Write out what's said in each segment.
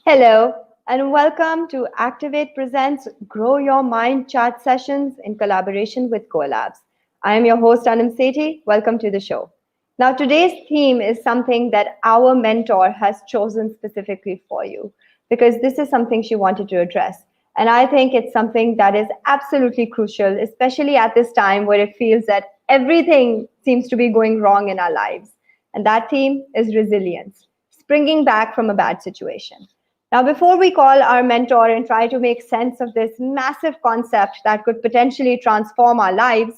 Hello, and welcome to Activate Presents Grow Your Mind chat sessions in collaboration with CoLabs. I am your host, Anam Sethi. Welcome to the show. Now, today's theme is something that our mentor has chosen specifically for you because this is something she wanted to address. And I think it's something that is absolutely crucial, especially at this time where it feels that everything seems to be going wrong in our lives. And that theme is resilience, springing back from a bad situation. Now, before we call our mentor and try to make sense of this massive concept that could potentially transform our lives,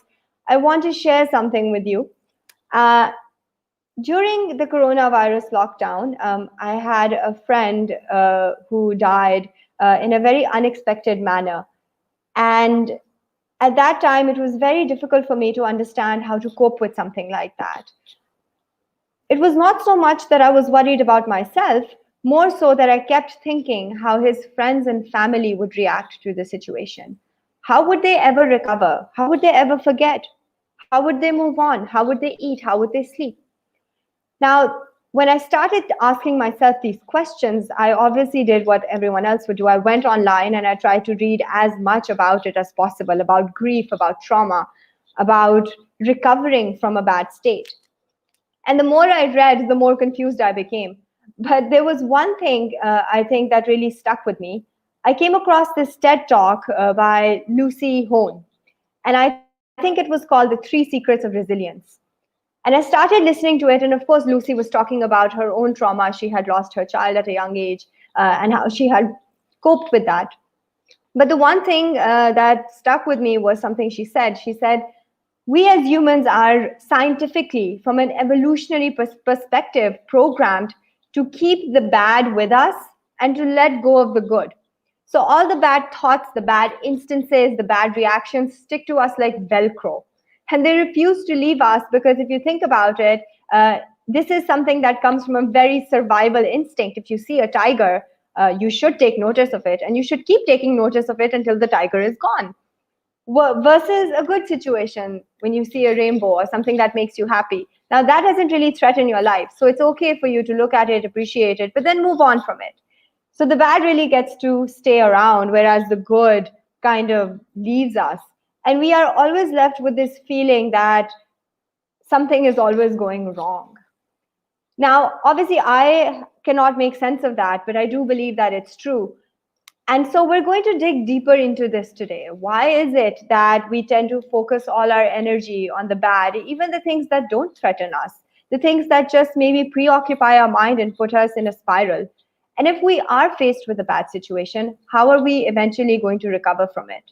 I want to share something with you. Uh, During the coronavirus lockdown, I had a friend who died in a very unexpected manner. And at that time, it was very difficult for me to understand how to cope with something like that. It was not so much that I was worried about myself, more so that I kept thinking how his friends and family would react to the situation. How would they ever recover? How would they ever forget? How would they move on? How would they eat? How would they sleep? Now, when I started asking myself these questions, I obviously did what everyone else would do. I went online and I tried to read as much about it as possible, about grief, about trauma, about recovering from a bad state. And the more I read, the more confused I became. But there was one thing I think that really stuck with me. I came across this TED talk by Lucy Hone, and I think it was called The Three Secrets of Resilience. And I started listening to it, and of course, Lucy was talking about her own trauma. She had lost her child at a young age, and how she had coped with that. But the one thing that stuck with me was something she said. She said, we as humans are scientifically, from an evolutionary perspective, programmed to keep the bad with us and to let go of the good. So all the bad thoughts, the bad instances, the bad reactions stick to us like Velcro. And they refuse to leave us because if you think about it, this is something that comes from a very survival instinct. If you see a tiger, you should take notice of it, and you should keep taking notice of it until the tiger is gone. Versus a good situation when you see a rainbow or something that makes you happy. Now, that doesn't really threaten your life. So it's okay for you to look at it, appreciate it, but then move on from it. So the bad really gets to stay around, whereas the good kind of leaves us. And we are always left with this feeling that something is always going wrong. Now, obviously, I cannot make sense of that, but I do believe that it's true. And so we're going to dig deeper into this today. Why is it that we tend to focus all our energy on the bad, even the things that don't threaten us, the things that just maybe preoccupy our mind and put us in a spiral? And if we are faced with a bad situation, how are we eventually going to recover from it?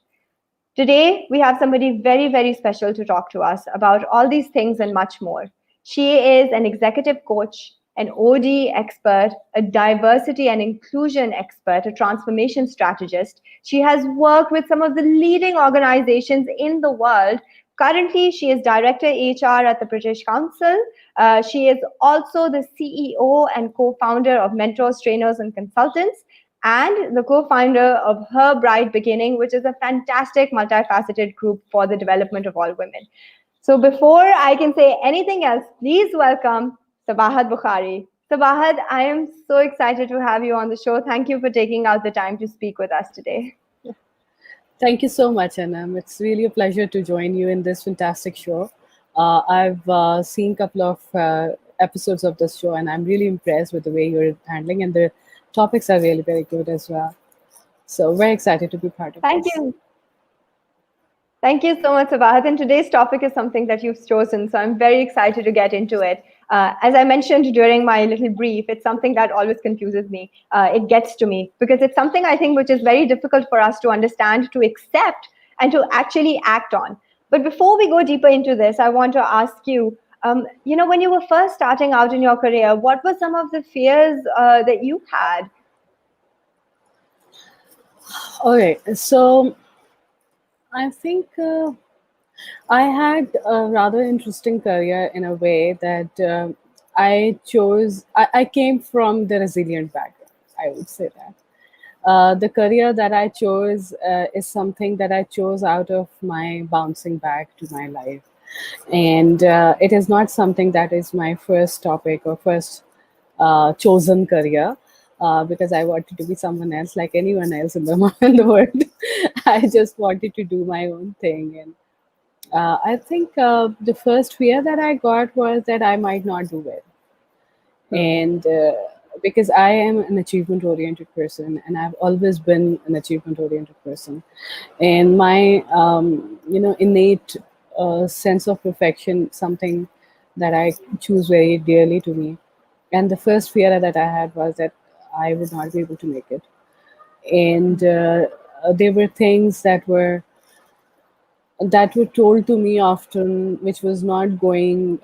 Today, we have somebody very, very special to talk to us about all these things and much more. She is an executive coach, an OD expert, a diversity and inclusion expert, a transformation strategist. She has worked with some of the leading organizations in the world. Currently, she is Director HR at the British Council. She is also the CEO and co-founder of Mentors, Trainers, and Consultants, and the co-founder of Her Bright Beginning, which is a fantastic multifaceted group for the development of all women. So before I can say anything else, please welcome Sabahat Bokhari. Sabahat, I am so excited to have you on the show. Thank you for taking out the time to speak with us today. Thank you so much, Anam. It's really a pleasure to join you in this fantastic show. I've seen a couple of episodes of this show, and I'm really impressed with the way you're handling, and the topics are really very good as well. So very excited to be part of Thank this. you. Thank you so much, Sabahat. And today's topic is something that you've chosen, so I'm very excited to get into it. As I mentioned during my little brief, it's something that always confuses me. It gets to me because it's something I think which is very difficult for us to understand, to accept, and to actually act on. But before we go deeper into this, I want to ask you, when you were first starting out in your career, what were some of the fears that you had? All right. So I think I had a rather interesting career in a way that I came from the resilient background, I would say that. The career that I chose is something that I chose out of my bouncing back to my life. And it is not something that is my first topic or first chosen career. because I wanted to be someone else, like anyone else in the in the world. I just wanted to do my own thing, and I think the first fear that I got was that I might not do well, Hmm. and because I am an achievement oriented person, and I've always been an achievement oriented person, and my innate sense of perfection, something that I choose very dearly to me. And the first fear that I had was that I would not be able to make it, and there were things that were told to me often, which was not going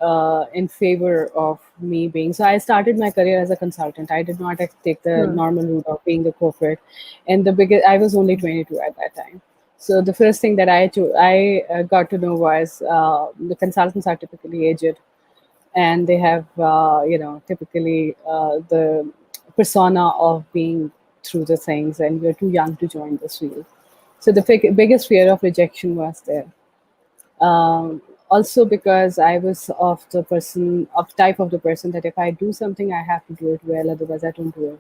in favor of me being. So I started my career as a consultant. I did not take the Hmm. normal route of being a corporate, and the biggest. I was only 22 at that time. So the first thing that I got to know was the consultants are typically aged, and they have typically the persona of being through the things, and you're too young to join this field. So the biggest fear of rejection was there. Also because I was of type of the person that if I do something, I have to do it well, otherwise I don't do it.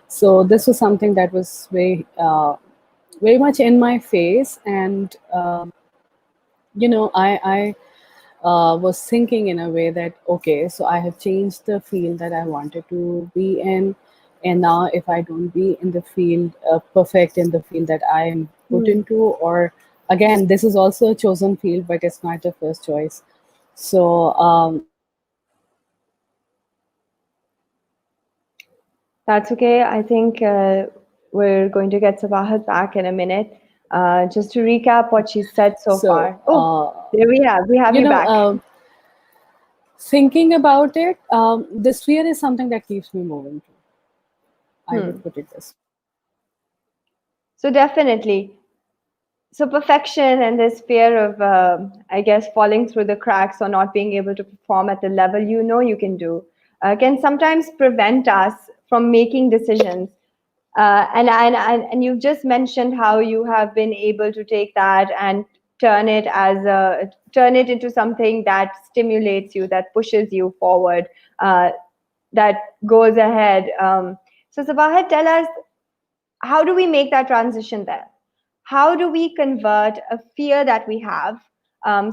So this was something that was very much in my face, and I was thinking in a way that, okay, so I have changed the field that I wanted to be in, and now if I don't be in the field, perfect in the field that I am put Hmm. into, or again, this is also a chosen field, but it's not the first choice. So That's okay. I think we're going to get Sabahat back in a minute. Just to recap what she said so so far. Oh, there we have. We have you you know, back. thinking about it, this fear is something that keeps me moving. I Hmm. would put it this. So definitely. So perfection and this fear of, I guess, falling through the cracks or not being able to perform at the level you know you can do, can sometimes prevent us from making decisions. And you've just mentioned how you have been able to take that and turn it into something that stimulates you, that pushes you forward, uh, that goes ahead. So Sabahat, tell us, how do we make that transition there? How do we convert a fear that we have,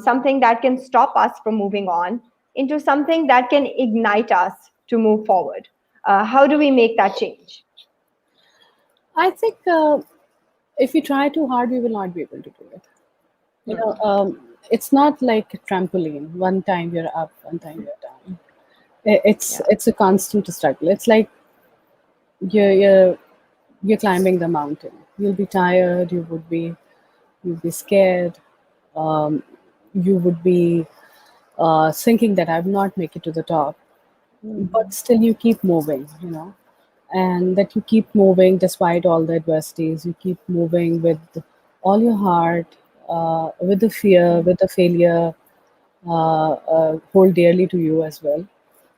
something that can stop us from moving on, into something that can ignite us to move forward? How do we make that change? I think if we try too hard, we will not be able to do it. You know, Hmm. it's not like a trampoline. One time you're up, one time you're down. It's Yeah. it's a constant struggle. It's like you're climbing the mountain. You'll be tired. You'll be scared. Um, you would be thinking that I will not make it to the top, but Hmm. still you keep moving. And that you keep moving despite all the adversities. You keep moving with all your heart, with the fear, with the failure, hold dearly to you as well,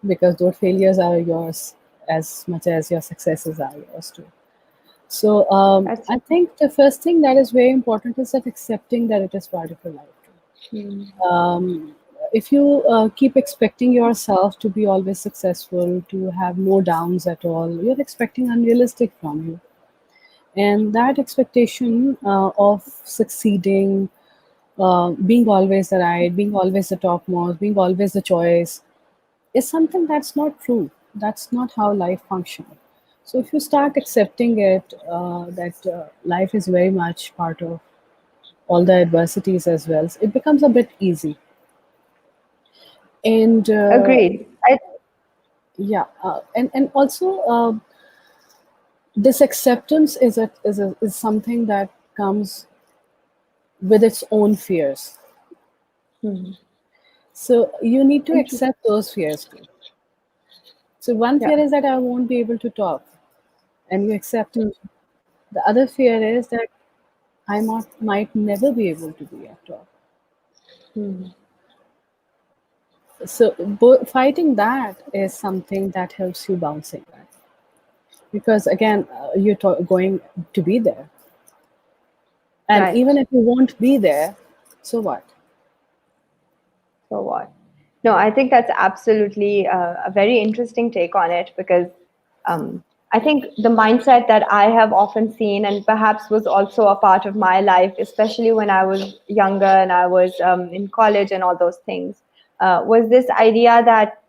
because those failures are yours as much as your successes are yours too. So That's I think the first thing that is very important is that accepting that it is part of your life hmm. too. If you keep expecting yourself to be always successful, to have no downs at all, you're expecting unrealistic from you. And that expectation of succeeding, being always the right, being always the topmost, being always the choice, is something that's not true. That's not how life functions. So if you start accepting it, that life is very much part of all the adversities as well, it becomes a bit easy. And Agreed. yeah, and also this acceptance is something that comes with its own fears. Hmm. So you need to Interesting. accept those fears too. So one fear Yeah. is that I won't be able to talk, and you accept Hmm. it. The other fear is that might never be able to be at all. Hmm. So fighting that is something that helps you bouncing back, because again, you're going to be there, and even Right. if you won't be there, so what? So what? No, I think that's absolutely a very interesting take on it because I think the mindset that I have often seen, and perhaps was also a part of my life, especially when I was younger and I was in college and all those things, was this idea that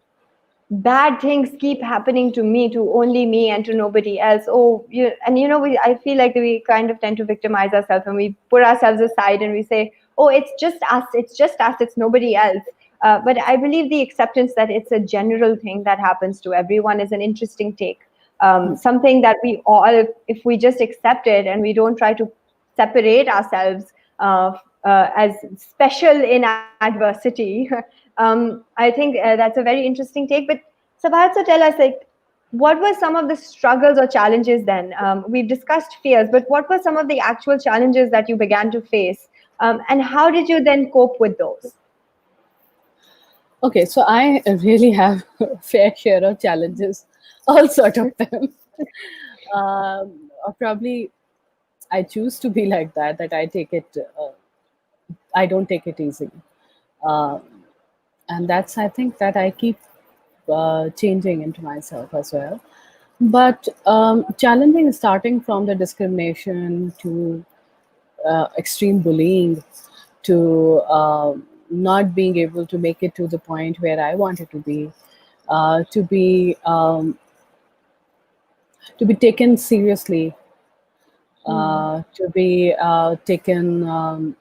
bad things keep happening to me, to only me, and to nobody else. Oh, and I feel like we kind of tend to victimize ourselves, and we put ourselves aside and we say, oh, it's just us, it's nobody else. But I believe the acceptance that it's a general thing that happens to everyone is an interesting take. Something that we all, if we just accept it and we don't try to separate ourselves as special in adversity. I think that's a very interesting take. But Sabahat, so tell us, like, what were some of the struggles or challenges then? We've discussed fears, but what were some of the actual challenges that you began to face? And how did you then cope with those? Okay, so I really have a fair share of challenges, all sort of them. Or probably I choose to be like that. That I take it. I don't take it easy, uh, and that's I think that I keep changing into myself as well. But challenging, starting from the discrimination to extreme bullying to not being able to make it to the point where I wanted to be, to be taken seriously, Hmm. to be taken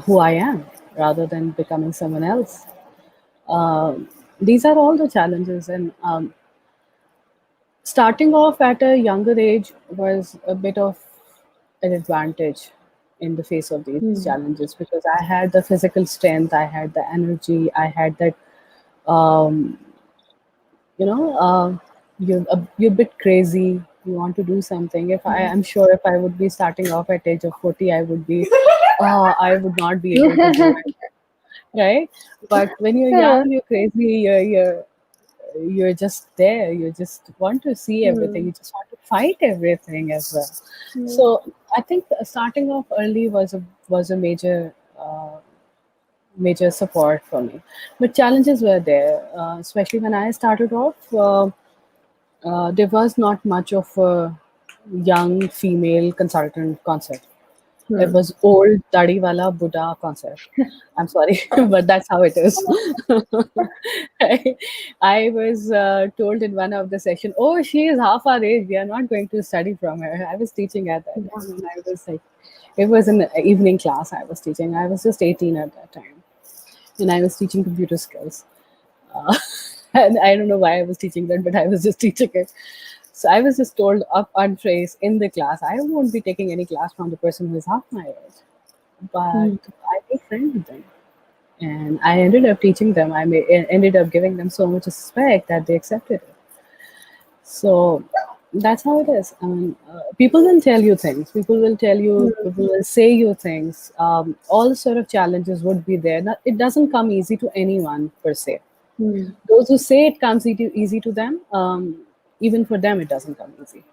who I am rather than becoming someone else. These are all the challenges, and starting off at a younger age was a bit of an advantage in the face of these Hmm. challenges because I had the physical strength, I had the energy, I had that, um, you know, you're a bit crazy. You want to do something. I'm sure if I would be starting off at age of 40, I would not be able to do it, right? But when you're young, you're crazy, you're just there, you just want to see everything, Hmm. you just want to fight everything as well. Hmm. So I think starting off early was a major support for me, but challenges were there, especially when I started off. There was not much of a young female consultant concept. It Hmm. was old Dadiwala Buddha concept. I'm sorry, but that's how it is. I, I was told in one of the session, "Oh, she is half our age. We are not going to study from her." I was teaching at that time, and I was like, it was an evening class. I was teaching. I was just 18 at that time, and I was teaching computer skills. Uh, and I don't know why I was teaching that, but I was just teaching it. So I was just told up on trace in the class, I won't be taking any class from the person who is half my age, but Hmm. I made friends with them. And I ended up teaching them. Ended up giving them so much respect that they accepted it. So that's how it is. I mean, people will tell you things. People will say you things. All sort of challenges would be there. Now, it doesn't come easy to anyone per se. Hmm. Those who say it comes easy to them, even for them, it doesn't come easy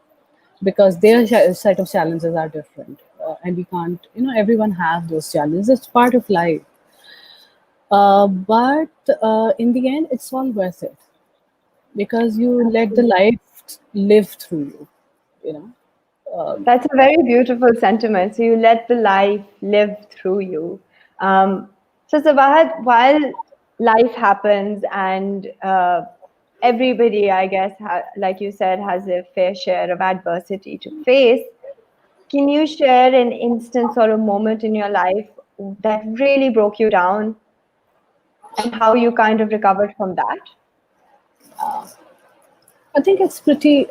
because their set of challenges are different. And we can't, everyone has those challenges. It's part of life. But in the end, it's all worth it because you let the Absolutely. life live through you, you know. Um, That's a very beautiful sentiment. So you let the life live through you. So Sabahat, while life happens and everybody, I guess, like you said, has a fair share of adversity to face, can you share an instance or a moment in your life that really broke you down and how you kind of recovered from that? I think it's pretty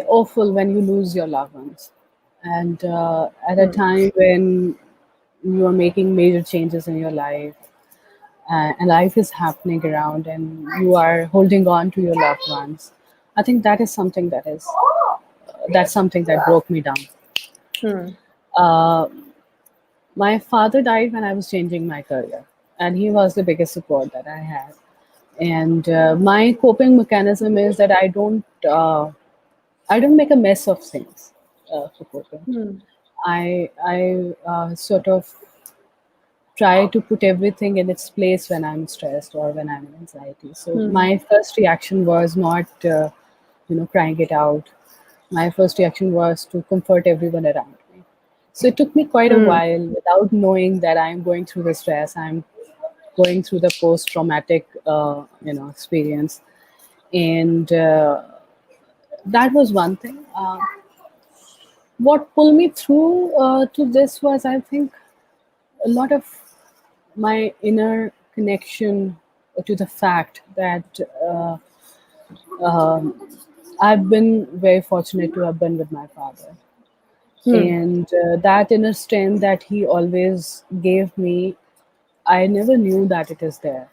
awful when you lose your loved ones, and at a Hmm. time when you are making major changes in your life, and life is happening around, and you are holding on to your loved ones. I think that's something that broke me down. Hmm. Uh, my father died when I was changing my career, and he was the biggest support that I had. And my coping mechanism is that I don't make a mess of things for coping. Hmm. I sort of try to put everything in its place when I'm stressed or when I'm in anxiety. So Hmm. my first reaction was not, crying it out. My first reaction was to comfort everyone around me. So it took me quite a Hmm. while without knowing that I'm going through the stress. I'm going through the post-traumatic, experience, and that was one thing. What pulled me through to this was, I think, a lot of my inner connection to the fact that um, I've been very fortunate to have been with my father. Hmm. And that inner strength that he always gave me, I never knew that it is there.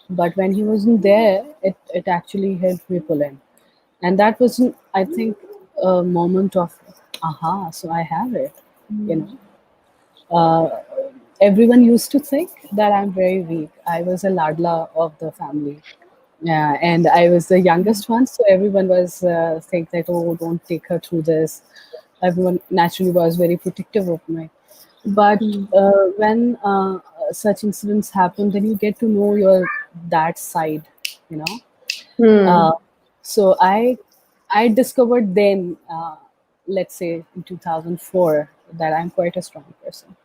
But when he wasn't there, it actually helped me pull in. And that was, I think, a moment of, aha, so I have it, you know. Uh, Everyone used to think that I'm very weak. I was a ladla of the family. Yeah, and I was the youngest one, so everyone was think that, oh, don't take her through this. Everyone naturally was very protective of me. But Hmm. when such incidents happen, then you get to know your that side, you know. Uh, Hmm. so I discovered then, let's say in 2004, that I'm quite a strong person.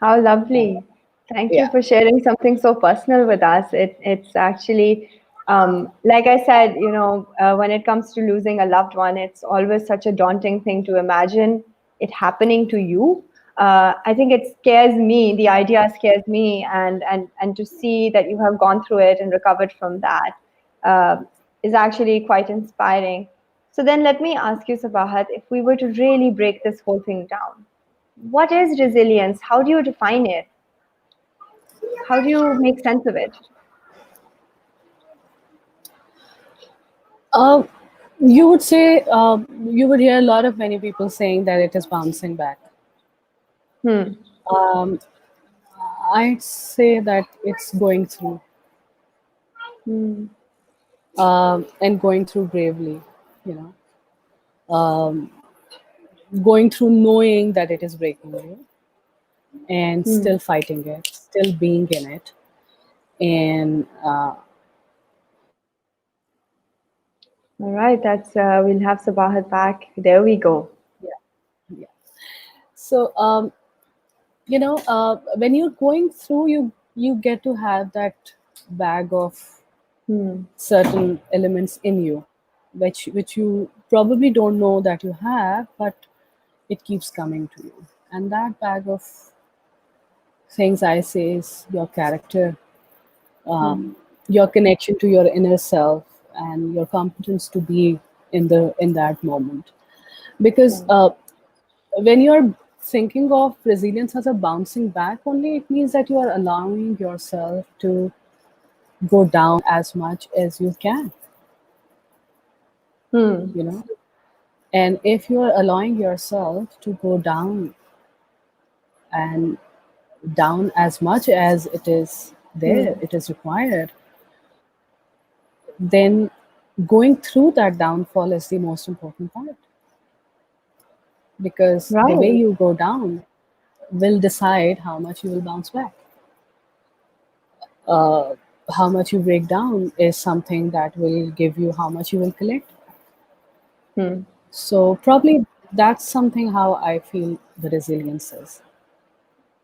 How lovely. Thank you Yeah. for sharing something so personal with us. It's actually, like I said, when it comes to losing a loved one, it's always such a daunting thing to imagine it happening to you. I think it scares me. The idea scares me, and to see that you have gone through it and recovered from that uh, is actually quite inspiring. So then, let me ask you, Sabahat, if we were to really break this whole thing down, what is resilience? How do you define it? How do you make sense of it? Uh, you would say, you would hear a lot of many people saying that it is bouncing back. Hmm. Um, I'd say that it's going through, Hmm. and going through bravely, you know, going through knowing that it is breaking you and Hmm. still fighting it, still being in it. And All right, that's we'll have Sabahat back. There we go. yeah, yeah. So, when you're going through, you get to have that bag of Hmm. certain elements in you, which you probably don't know that you have, but it keeps coming to you. And that bag of things, I say, is your character, Hmm. your connection to your inner self, and your competence to be in that moment. Because Yeah. when you're thinking of resilience as a bouncing back only, it means that you are allowing yourself to go down as much as you can, Hmm. you know. And if you are allowing yourself to go down and down as much as it is there, Hmm. it is required, then going through that downfall is the most important part, because the way Right. you go down will decide how much you will bounce back. How much you break down is something that will give you how much you will collect. Hmm. So probably that's something how I feel the resilience is.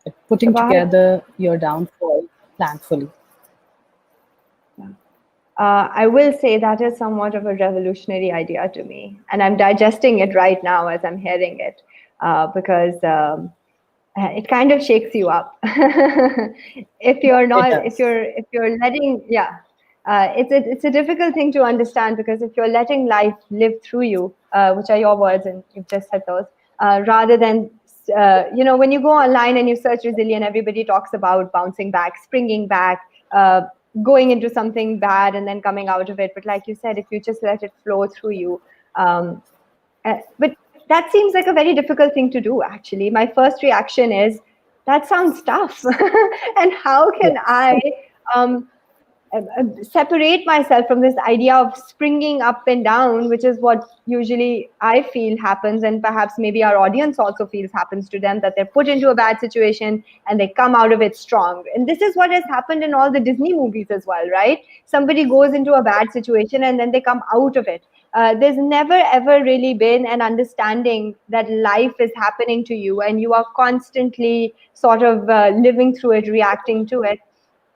Like putting Sabahat. together your downfall planfully. Yeah. I will say that is somewhat of a revolutionary idea to me, and I'm digesting it right now as I'm hearing it, because it kind of shakes you up. If Yeah, you're it not, does. if you're letting, yeah, it's a difficult thing to understand, because if you're letting life live through you, which are your words, and you've just said those, rather than when you go online and you search resilient, everybody talks about bouncing back, springing back, uh, going into something bad and then coming out of it. But like you said, if you just let it flow through you, but that seems like a very difficult thing to do, actually. My first reaction is, that sounds tough. And how can Yes. I, um, separate myself from this idea of springing up and down, which is what usually I feel happens, and perhaps maybe our audience also feels happens to them, that they're put into a bad situation and they come out of it strong. And this is what has happened in all the Disney movies as well, right? Somebody goes into a bad situation and then they come out of it. There's never ever really been an understanding that life is happening to you and you are constantly sort of living through it, reacting to it.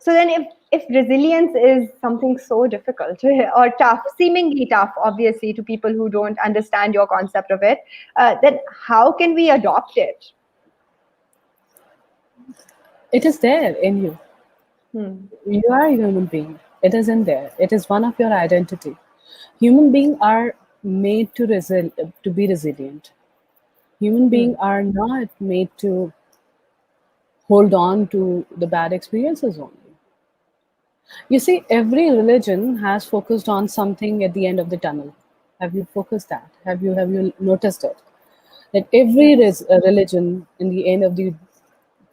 So then, if resilience is something so difficult or tough, seemingly tough, obviously, to people who don't understand your concept of it, then how can we adopt it? It is there in you. You are a human being. It is in there. It is one of your identity. Human beings are made to be resilient. Human beings are not made to hold on to the bad experiences only. You see, every religion has focused on something at the end of the tunnel. Have you focused that? Have you noticed it? That every religion in the end of the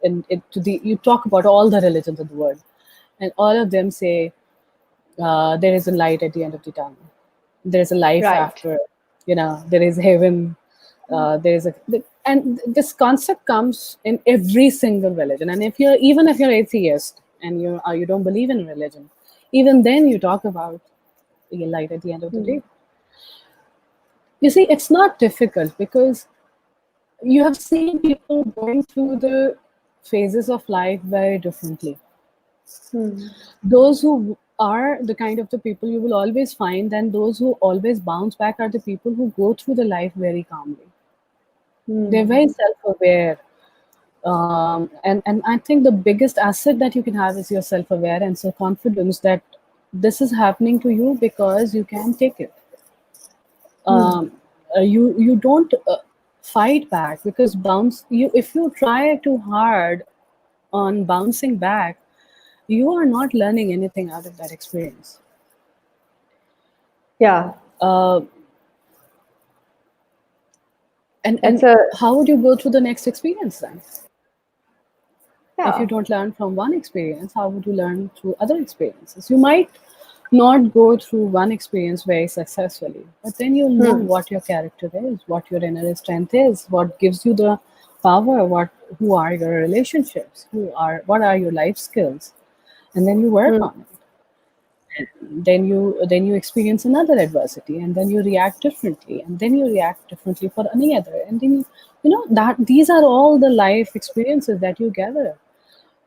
to the you talk about all the religions of the world, and all of them say there is a light at the end of the tunnel. There is a life Right. after. There is heaven. There is and this concept comes in every single religion. And if you're atheist and you don't believe in religion, even then you talk about the light at the end of the day. You see, it's not difficult because you have seen people going through the phases of life very differently. Those who are the kind of the people you will always find, and those who always bounce back are the people who go through the life very calmly. They're very self-aware. And I think the biggest asset that you can have is your self-aware and self-confidence that this is happening to you because you can take it. You don't fight back because if you try too hard on bouncing back, you are not learning anything out of that experience. Yeah. And how would you go through the next experience then? If you don't learn from one experience, how would you learn through other experiences? You might not go through one experience very successfully, but then you'll know what your character is, what your inner strength is, what gives you the power, who are your relationships, what are your life skills, and then you work on it. Then you experience another adversity, and then you react differently, and then you react differently for any other, and then that these are all the life experiences that you gather.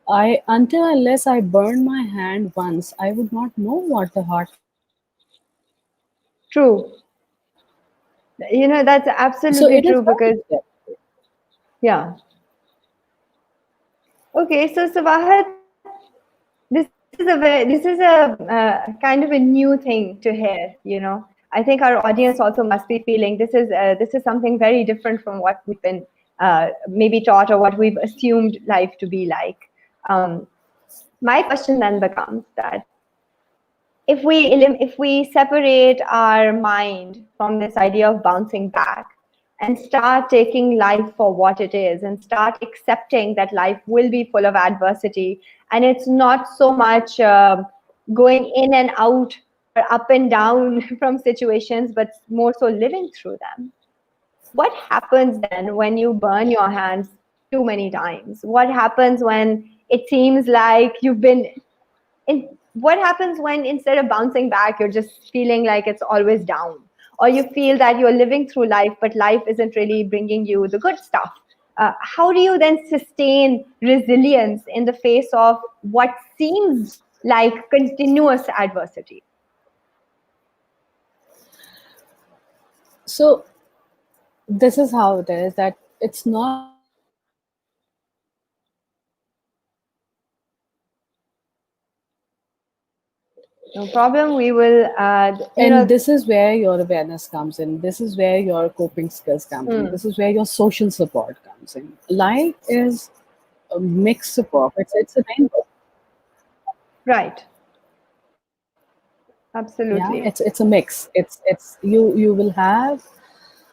Until unless I burn my hand once, I would not know what the heart feels like. True. That's So absolutely it is true very because, yeah. Okay, so Sabahat, this is a kind of a new thing to hear. I think our audience also must be feeling this is something very different from what we've been maybe taught or what we've assumed life to be like. My question then becomes that if we separate our mind from this idea of bouncing back and start taking life for what it is and start accepting that life will be full of adversity, and it's not so much going in and out or up and down from situations, but more so living through them. What happens then when you burn your hands too many times? What happens when it seems like you've been what happens when instead of bouncing back, you're just feeling like it's always down, or you feel that you're living through life, but life isn't really bringing you the good stuff? How do you then sustain resilience in the face of what seems like continuous adversity? So this is how it is, that it's not about bouncing back, it's about No problem. We will, and this is where your awareness comes in, this is where your coping skills come in, this is where your social support comes in. Life is a mix of it's a rainbow. right. Yeah, Absolutely. it's a mix. You will have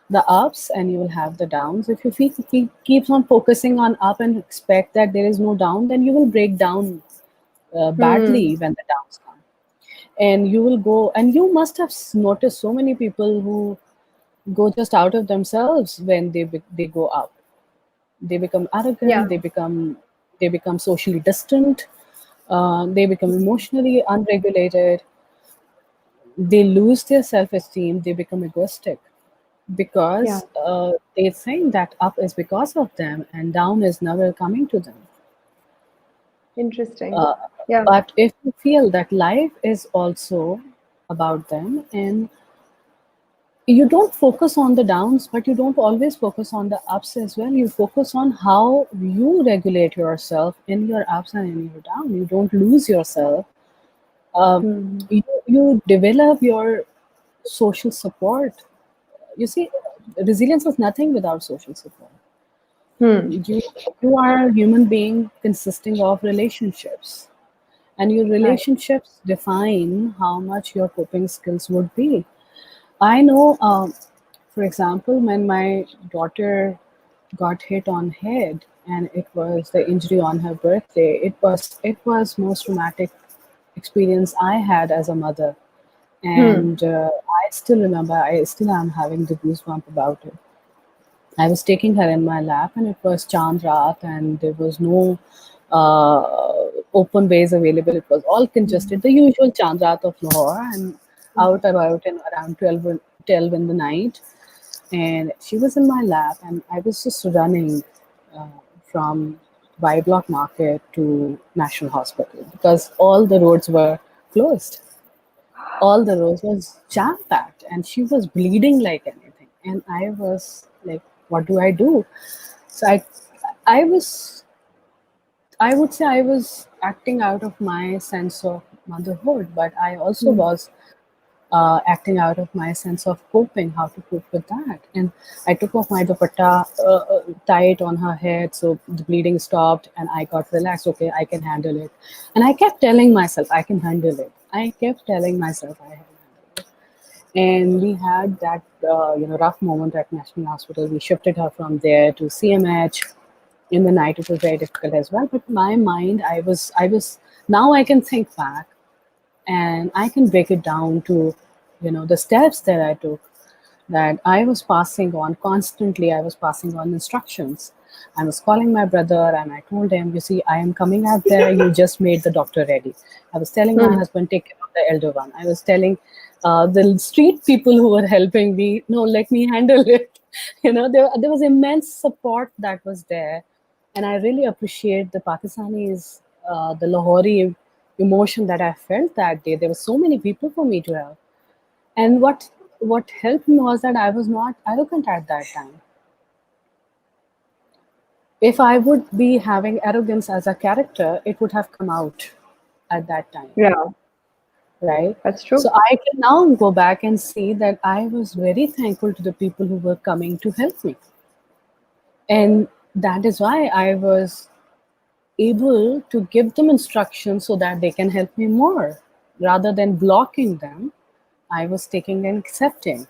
the ups and you will have the downs. If you keeps on focusing on up and expect that there is no down, then you will break down badly when the downs come. And you will go, and you must have noticed so many people who go just out of themselves when they go out. They become Yeah. arrogant, they become socially distant, they become emotionally unregulated, they lose their self-esteem, they become egoistic Yeah. because they think that up is because of them and down is never coming to them. Interesting. uh, Yeah. but if you feel that life is also about them, and you don't focus on the downs, but you don't always focus on the ups as well. You focus on how you regulate yourself in your ups and in your down. You don't lose yourself. um, Hmm. you develop your social support. You see, resilience is nothing without social support. Hmm. You are a human being consisting of relationships, and your Right. relationships define how much your coping skills would be. I know, for example, when my daughter got hit on head, and it was the injury on her birthday. It was most traumatic experience I had as a mother, Hmm. and I still remember. I still am having the goosebump about it. I was taking her in my lap, and it was Chand Raat, and there was no open ways available. It was all congested, the usual Chand Raat of Lahore, and out about in around 12 in the night. And she was in my lap, and I was just running uh, from Y Block Market to National Hospital because all the roads were closed. All the roads was jam packed, and she was bleeding like anything. And I was like, "What do I do?" So I was, I would say, I was acting out of my sense of motherhood, but I also Hmm. was acting out of my sense of coping, how to cope with that. And I took off my dupatta, tied on her head, so the bleeding stopped, and I got relaxed. Okay, I can handle it. And I kept telling myself, I can handle it. I kept telling myself, I can handle it. And we had that rough moment at National Hospital. We shifted her from there to CMH. In the night, it was very difficult as well. But my mind, I was. Now I can think back, and I can break it down to, the steps that I took, that I was passing on constantly. I was passing on instructions. I was calling my brother, and I told him, "You see, I am coming out there. You just made the doctor ready." I was telling my Hmm. husband, "Take care of the elder one." I was telling the street people who were helping me, "No, let me handle it." There was immense support that was there. And I really appreciate the Pakistanis, the Lahori emotion that I felt that day. There were so many people for me to help. And what helped me was that I was not arrogant at that time. If I would be having arrogance as a character, it would have come out at that time, Yeah. right? That's So true. I can now go back and see that I was very thankful to the people who were coming to help me. And that is why I was able to give them instructions so that they can help me more. Rather than blocking them, I was taking and accepting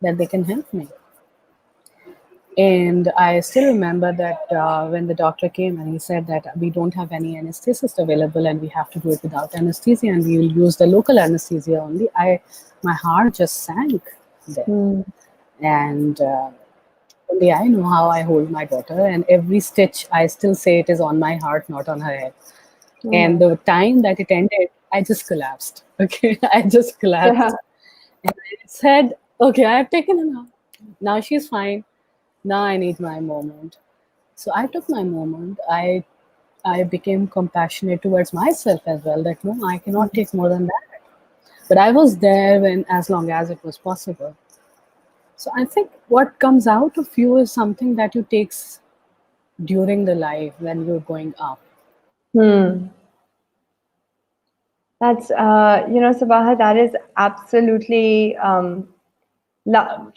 that they can help me. And I still remember that when the doctor came and he said that we don't have any anesthetist available and we have to do it without anesthesia and we will use the local anesthesia only. My heart just sank there. Hmm. And only I know how I hold my daughter, and every stitch I still say it is on my heart, not on her head. Oh And my. the time that it ended, I just collapsed. Okay, I just Yeah. collapsed. And I said, okay, I have taken her now. Now she's fine. Now I need my moment. So I took my moment. I became compassionate towards myself as well. That no, I cannot take more than that. But I was there when, as long as it was possible. So I think what comes out of you is something that you takes during the life when you're going up. Hmm. That's, Sabaha, that is absolutely,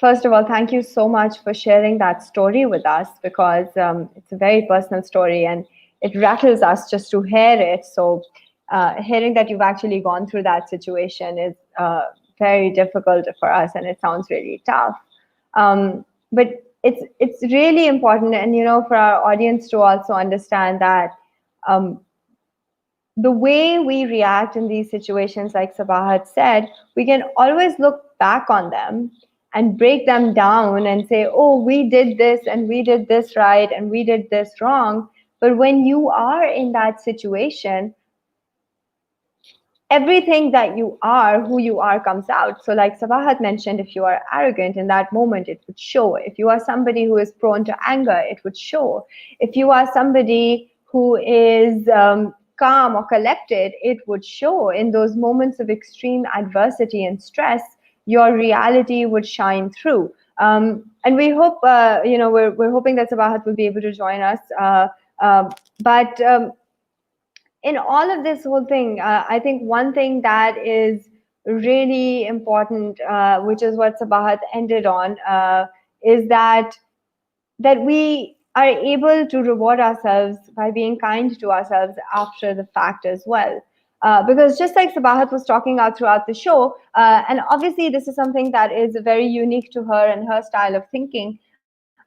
first of all, thank you so much for sharing that story with us because it's a very personal story and it rattles us just to hear it. So, hearing that you've actually gone through that situation is very difficult for us and it sounds really tough. But it's really important, and for our audience to also understand that um, the way we react in these situations, like Sabahat said, we can always look back on them and break them down and say, oh, we did this and we did this right and we did this wrong. But when you are in that situation, everything that you are, who you are, comes out. So, like Sabahat mentioned, if you are arrogant in that moment, it would show. If you are somebody who is prone to anger, it would show. If you are somebody who is calm or collected, it would show. In those moments of extreme adversity and stress, your reality would shine through. And we hope, we're hoping that Sabahat will be able to join us. But in all of this whole thing, I think one thing that is really important, which is what Sabahat ended on, is that we are able to reward ourselves by being kind to ourselves after the fact as well. Because just like Sabahat was talking out throughout the show, and obviously this is something that is very unique to her and her style of thinking.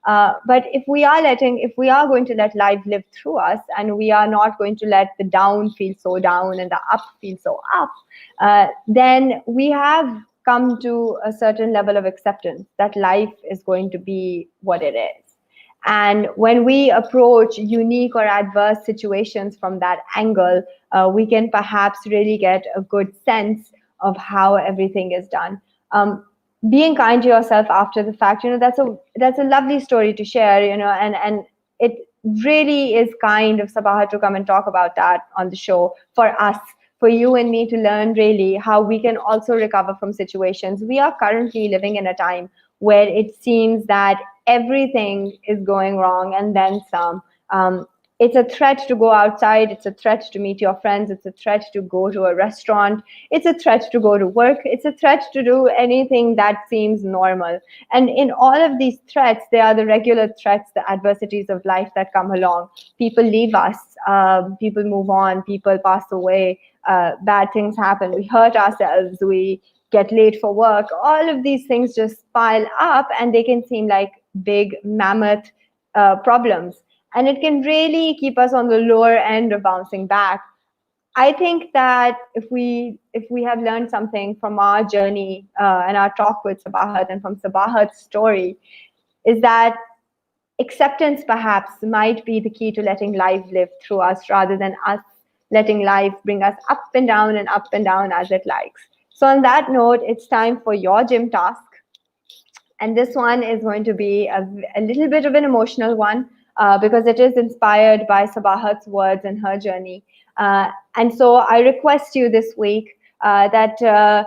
But if we are going to let life live through us, and we are not going to let the down feel so down and the up feel so up, then we have come to a certain level of acceptance that life is going to be what it is. And when we approach unique or adverse situations from that angle, we can perhaps really get a good sense of how everything is done. Being kind to yourself after the fact, that's a lovely story to share, and it really is kind of Sabahat to come and talk about that on the show for us, for you and me to learn really how we can also recover from situations. We are currently living in a time where it seems that everything is going wrong and then some. It's a threat to go outside. It's a threat to meet your friends. It's a threat to go to a restaurant. It's a threat to go to work. It's a threat to do anything that seems normal. And in all of these threats, there are the regular threats, the adversities of life that come along. People leave us. People move on. People pass away. Bad things happen. We hurt ourselves. We get late for work. All of these things just pile up, and they can seem like big mammoth problems. And it can really keep us on the lower end of bouncing back. I think that if we have learned something from our journey and our talk with Sabahat and from Sabahat's story, is that acceptance perhaps might be the key to letting life live through us rather than us letting life bring us up and down as it likes. So on that note, it's time for your gym task. And this one is going to be a little bit of an emotional one because it is inspired by Sabahat's words and her journey. And so I request you this week that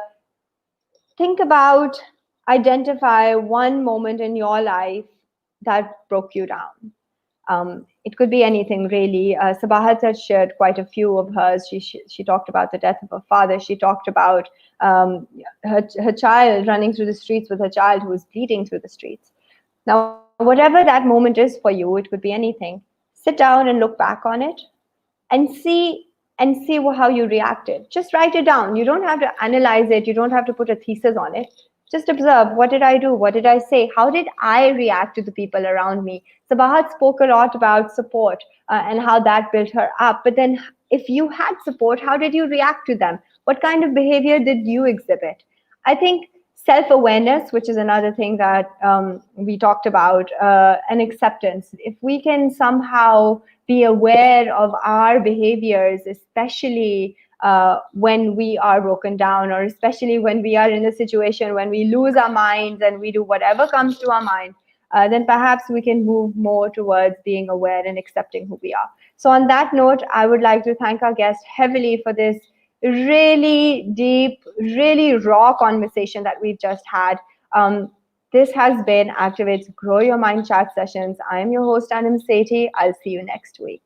think about, identify one moment in your life that broke you down. It could be anything really. Sabahat has shared quite a few of hers. She talked about the death of her father. She talked about her child running through the streets with her child who was bleeding through the streets. Now, whatever that moment is for you, it could be anything. Sit down and look back on it and see how you reacted. Just write it down. You don't have to analyze it. You don't have to put a thesis on it. Just observe, what did I do? What did I say? How did I react to the people around me? Sabahat spoke a lot about support and how that built her up. But then if you had support, how did you react to them? What kind of behavior did you exhibit? I think self-awareness, which is another thing that we talked about, and acceptance. If we can somehow be aware of our behaviors, especially when we are broken down, or especially when we are in a situation when we lose our minds and we do whatever comes to our mind, then perhaps we can move more towards being aware and accepting who we are. So on that note, I would like to thank our guest heavily for this really deep, really raw conversation that we've just had. This has been Activate's Grow Your Mind chat sessions. I am your host, Anam Sethi. I'll see you next week.